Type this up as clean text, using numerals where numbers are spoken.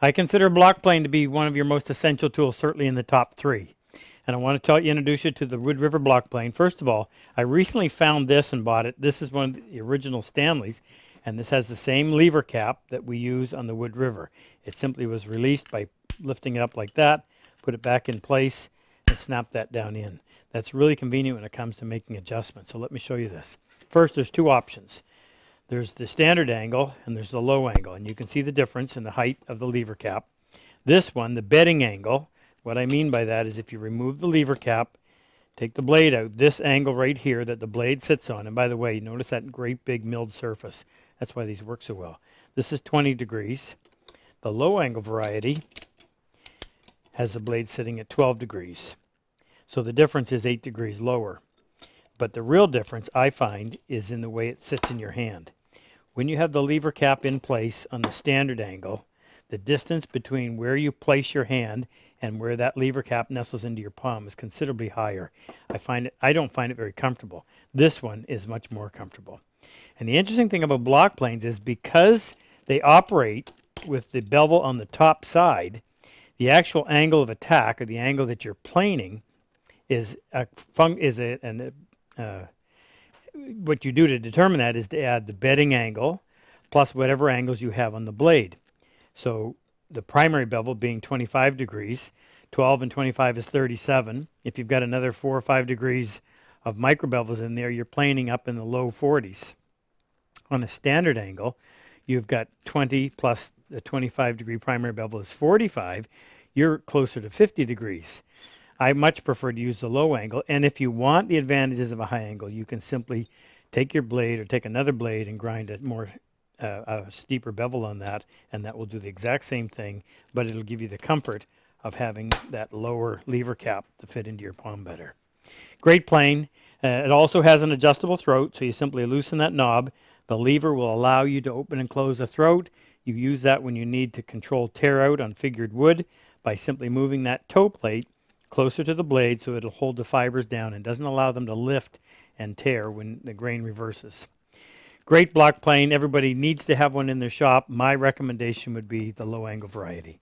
I consider a block plane to be one of your most essential tools, certainly in the top 3. And I want to introduce you to the Woodriver block plane. First of all, I recently found this and bought it. This is one of the original Stanleys, and this has the same lever cap that we use on the Woodriver. It simply was released by lifting it up like that, put it back in place, and snap that down in. That's really convenient when it comes to making adjustments. So let me show you this. First, there's 2 options. There's the standard angle and there's the low angle, and you can see the difference in the height of the lever cap. This one, the bedding angle, what I mean by that is if you remove the lever cap, take the blade out, this angle right here that the blade sits on, and by the way, notice that great big milled surface. That's why these work so well. This is 20 degrees. The low angle variety has the blade sitting at 12 degrees. So the difference is 8 degrees lower. But the real difference, I find, is in the way it sits in your hand. When you have the lever cap in place on the standard angle, the distance between where you place your hand and where that lever cap nestles into your palm is considerably higher. I don't find it very comfortable. This one is much more comfortable. And the interesting thing about block planes is because they operate with the bevel on the top side, the actual angle of attack, or the angle that you're planing, what you do to determine that is to add the bedding angle plus whatever angles you have on the blade. So the primary bevel being 25 degrees, 12 and 25 is 37. If you've got another 4 or 5 degrees of micro bevels in there, you're planing up in the low 40s. On a standard angle, you've got 20 plus the 25 degree primary bevel is 45. You're closer to 50 degrees. I much prefer to use the low angle, and if you want the advantages of a high angle, you can simply take your blade or take another blade and grind a steeper bevel on that, and that will do the exact same thing, but it'll give you the comfort of having that lower lever cap to fit into your palm better. Great plane. It also has an adjustable throat, so you simply loosen that knob. The lever will allow you to open and close the throat. You use that when you need to control tear out on figured wood by simply moving that toe plate closer to the blade so it'll hold the fibers down and doesn't allow them to lift and tear when the grain reverses. Great block plane. Everybody needs to have one in their shop. My recommendation would be the low angle variety.